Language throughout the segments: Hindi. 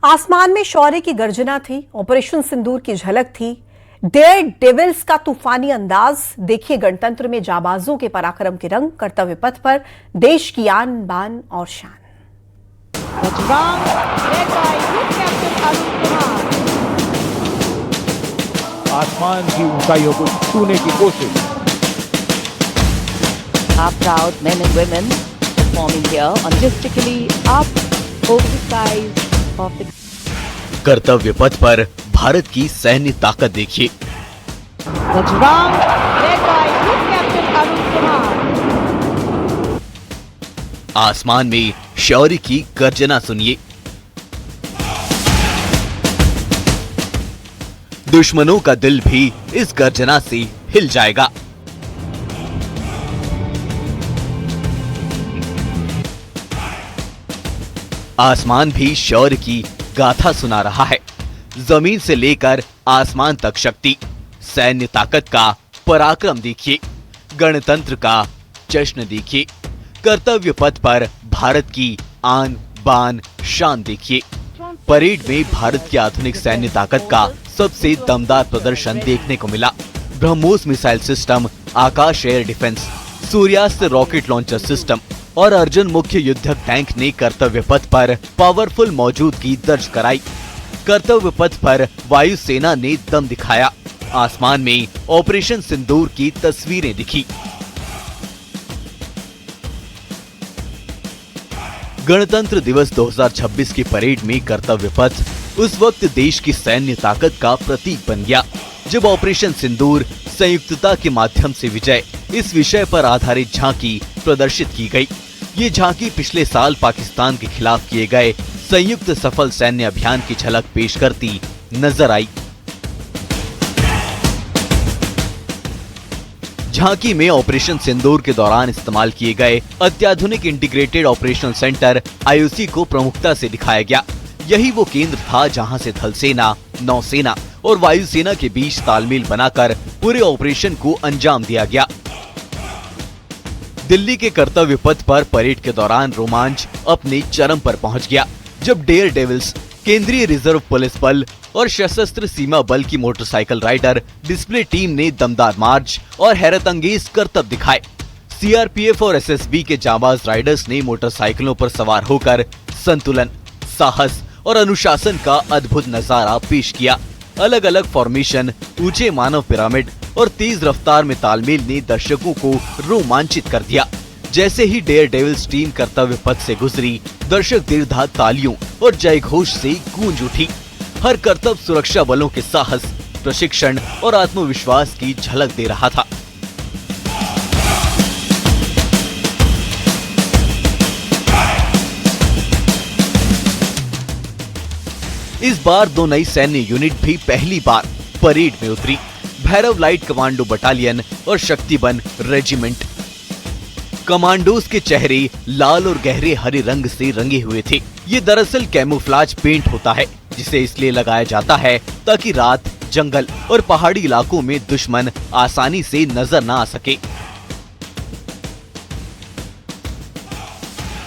आसमान में शौर्य की गर्जना थी, ऑपरेशन सिंदूर की झलक थी, डेयर डेविल्स का तूफानी अंदाज। देखिए गणतंत्र में जाबाजों के पराक्रम के रंग, कर्तव्य पथ पर देश की आन बान और शान। आसमान की ऊंचाइयों को छूने की कोशिश। Our proud men and women performing here artistically up over the skies of the कर्तव्य पथ पर भारत की सैन्य ताकत देखिए। Bajrang, led by Group Captain Arun Kumar. आसमान में शौर्य की गर्जना सुनिए। दुश्मनों का दिल भी इस गर्जना से हिल जाएगा। आसमान भी शौर्य की गाथा सुना रहा है। जमीन से लेकर आसमान तक शक्ति, सैन्य ताकत का पराक्रम देखिए, गणतंत्र का जश्न देखिए, कर्तव्य पथ पर भारत की आन बान शान देखिए। परेड में भारत की आधुनिक सैन्य ताकत का सबसे दमदार प्रदर्शन देखने को मिला। BrahMos missile system, Akash air defence, Suryastra rocket launcher system और अर्जुन मुख्य युद्धक टैंक ने कर्तव्य पथ पर पावरफुल मौजूदगी दर्ज कराई। कर्तव्य पथ पर वायुसेना ने दम दिखाया। आसमान में ऑपरेशन सिंदूर की तस्वीरें दिखी। गणतंत्र दिवस 2026 की परेड में कर्तव्य पथ उस वक्त देश की सैन्य ताकत का प्रतीक बन गया जब ऑपरेशन सिंदूर संयुक्तता के माध्यम से विजय इस विषय पर आधारित झांकी प्रदर्शित की गई। ये झांकी पिछले साल पाकिस्तान के खिलाफ किए गए संयुक्त सफल सैन्य अभियान की झलक पेश करती नजर आई। झांकी में ऑपरेशन सिंदूर के दौरान इस्तेमाल किए गए अत्याधुनिक इंटीग्रेटेड ऑपरेशनल सेंटर IOC को प्रमुखता से दिखाया गया। यही वो केंद्र था जहां से थल सेना, नौसेना और वायुसेना के बीच तालमेल बनाकर पूरे ऑपरेशन को अंजाम दिया गया। दिल्ली के कर्तव्य पथ पर परेड के दौरान रोमांच अपने चरम पर पहुंच गया जब डेयर डेविल्स, केंद्रीय रिजर्व पुलिस बल और सशस्त्र सीमा बल की मोटरसाइकिल राइडर डिस्प्ले टीम ने दमदार मार्च और हैरतअंगेज करतब दिखाए। CRPF और SSB के जांबाज राइडर्स ने मोटरसाइकिलों पर सवार होकर संतुलन, साहस और अनुशासन का अद्भुत नजारा पेश किया। अलग अलग फॉर्मेशन, ऊंचे मानव पिरामिड और तेज रफ्तार में तालमेल ने दर्शकों को रोमांचित कर दिया। जैसे ही डेयर डेविल्स टीम कर्तव्य पथ से गुजरी, दर्शक दीर्घा तालियों और जयघोष से गूंज उठी। हर करतब सुरक्षा बलों के साहस, प्रशिक्षण और आत्मविश्वास की झलक दे रहा था। इस बार दो नई सैन्य यूनिट भी पहली बार परेड में उतरी, भैरव लाइट कमांडो बटालियन और शक्तिबन रेजिमेंट। कमांडोज के चेहरे लाल और गहरे हरे रंग से रंगे हुए थे। ये दरअसल कैमोफ्लाज पेंट होता है, जिसे इसलिए लगाया जाता है ताकि रात, जंगल और पहाड़ी इलाकों में दुश्मन आसानी से नजर न आ सके।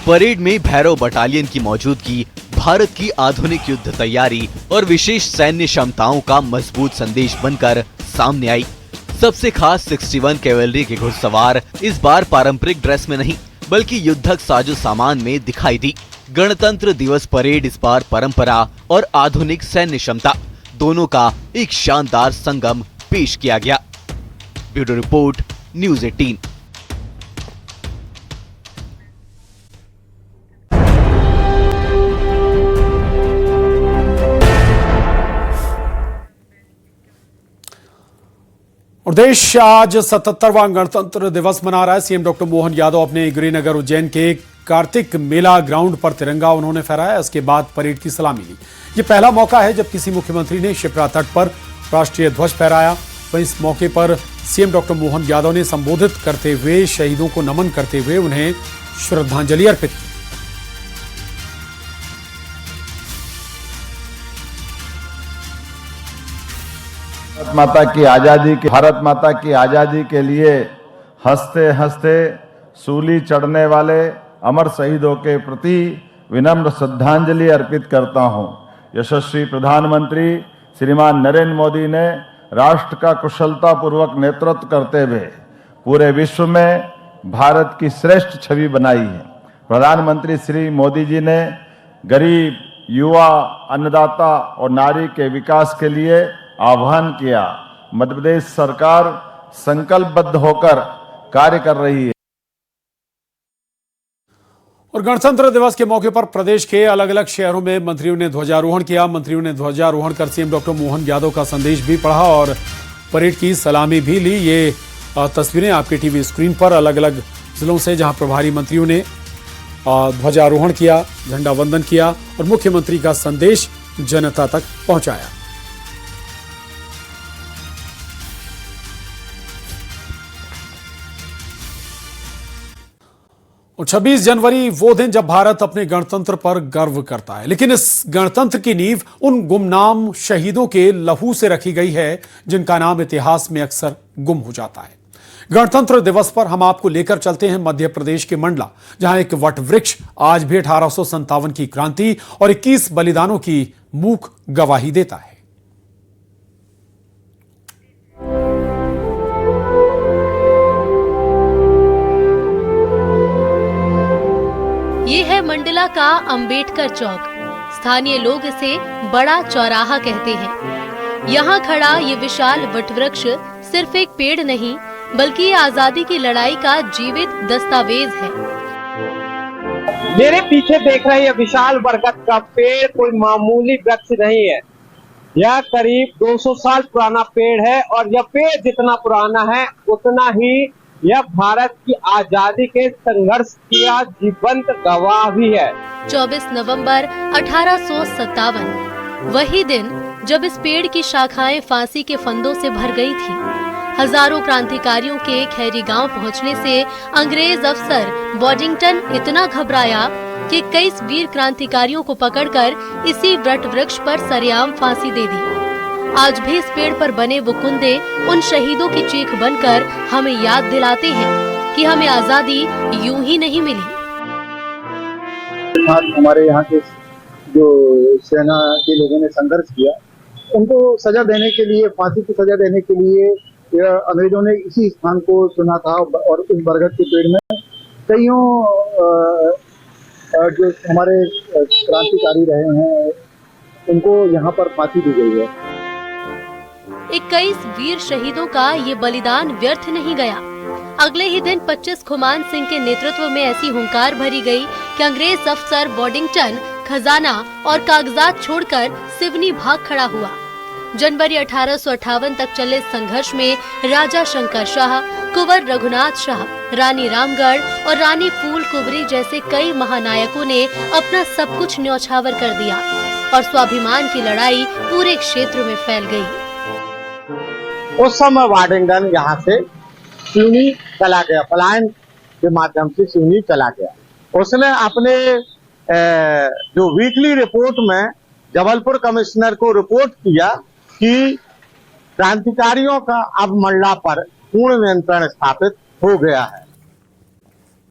परेड में भैरव बटालियन की मौजूदगी भारत की आधुनिक युद्ध तैयारी और विशेष सैन्य क्षमताओं का मजबूत संदेश बनकर सामने आई। सबसे खास 61 कैवेलरी के घुड़सवार इस बार पारंपरिक ड्रेस में नहीं बल्कि युद्धक साजो सामान में दिखाई दी। गणतंत्र दिवस परेड इस बार परंपरा और आधुनिक सैन्य क्षमता दोनों का एक शानदार संगम पेश किया गया। Bureau report, news 18। और देश आज 77वां गणतंत्र दिवस मना रहा है। सीएम डॉक्टर मोहन यादव अपने गिरिनगर उज्जैन के कार्तिक मेला ग्राउंड पर तिरंगा उन्होंने फहराया। इसके बाद परेड की सलामी ली। ये पहला मौका है जब किसी मुख्यमंत्री ने शिप्रा तट पर राष्ट्रीय ध्वज फहराया। वहीं इस मौके पर सीएम डॉक्टर मोहन यादव ने संबोधित करते हुए शहीदों को नमन करते हुए उन्हें श्रद्धांजलि अर्पित की। भारत माता की आजादी के लिए हंसते हंसते सूली चढ़ने वाले अमर शहीदों के प्रति विनम्र श्रद्धांजलि अर्पित करता हूं। यशस्वी प्रधानमंत्री श्रीमान नरेंद्र मोदी ने राष्ट्र का कुशलतापूर्वक नेतृत्व करते हुए पूरे विश्व में भारत की श्रेष्ठ छवि बनाई है। प्रधानमंत्री श्री मोदी जी ने गरीब, युवा, अन्नदाता और नारी के विकास के लिए आह्वान किया। मध्य प्रदेश सरकार संकल्पबद्ध होकर कार्य कर रही है। और गणतंत्र दिवस के मौके पर प्रदेश के अलग अलग शहरों में मंत्रियों ने ध्वजारोहण किया। मंत्रियों ने ध्वजारोहण कर सीएम डॉक्टर मोहन यादव का संदेश भी पढ़ा और परेड की सलामी भी ली। ये तस्वीरें आपके टीवी स्क्रीन पर अलग अलग जिलों से, जहां प्रभारी मंत्रियों ने ध्वजारोहण किया, झंडा वंदन किया और मुख्यमंत्री का संदेश जनता तक पहुंचाया। और 26 जनवरी वो दिन जब भारत अपने गणतंत्र पर गर्व करता है, लेकिन इस गणतंत्र की नींव उन गुमनाम शहीदों के लहू से रखी गई है जिनका नाम इतिहास में अक्सर गुम हो जाता है। गणतंत्र दिवस पर हम आपको लेकर चलते हैं मध्य प्रदेश के मंडला, जहां एक वट वृक्ष आज भी 1857 की क्रांति और 21 बलिदानों की मूक गवाही देता है। ये है मंडला का अंबेडकर चौक। स्थानीय लोग इसे बड़ा चौराहा कहते हैं। यहाँ खड़ा ये विशाल वटवृक्ष सिर्फ एक पेड़ नहीं, बल्कि ये आजादी की लड़ाई का जीवित दस्तावेज है। मेरे पीछे देख रहे ये विशाल बरगद का पेड़ कोई मामूली वृक्ष नहीं है। यह करीब 200 साल पुराना पेड़ है और यह पेड़ जितना पुराना है उतना ही यह भारत की आजादी के संघर्ष का जीवंत गवाह भी है। 24 नवंबर 1857 वही दिन जब इस पेड़ की शाखाएं फांसी के फंदों से भर गई थी। हजारों क्रांतिकारियों के खैरी गांव पहुंचने से अंग्रेज अफसर वॉशिंगटन इतना घबराया कि 21 वीर क्रांतिकारियों को पकड़कर इसी वट वृक्ष पर सरेआम फांसी दे दी। आज भी इस पेड़ पर बने वो कुंदे उन शहीदों की चीख बनकर हमें याद दिलाते हैं कि हमें आजादी यूं ही नहीं मिली। हमारे यहाँ के जो सेना के लोगों ने संघर्ष किया, उनको सजा देने के लिए, फांसी की सजा देने के लिए अंग्रेजों ने इसी स्थान को चुना था और इस बरगद के पेड़ में कईयों जो हमारे क्रांतिकारी रहे हैं उनको यहाँ पर फांसी दी गई है। 21 वीर शहीदों का ये बलिदान व्यर्थ नहीं गया। अगले ही दिन 25 खुमान सिंह के नेतृत्व में ऐसी हुंकार भरी गई कि अंग्रेज अफसर वॉशिंगटन खजाना और कागजात छोड़कर सिवनी भाग खड़ा हुआ। जनवरी 1858 तक चले संघर्ष में राजा शंकर शाह, कुंवर रघुनाथ शाह, रानी रामगढ़ और रानी फूल कुंवरी जैसे कई महानायकों ने अपना सब कुछ न्यौछावर कर दिया और स्वाभिमान की लड़ाई पूरे क्षेत्र में फैल गई। उस समय वॉशिंगटन यहाँ से सिवनी चला गया, पलायन के माध्यम से सिवनी चला गया। उसने अपने जो वीकली रिपोर्ट में जबलपुर कमिश्नर को रिपोर्ट किया कि क्रांतिकारियों का अब मंडला पर पूर्ण नियंत्रण स्थापित हो गया है।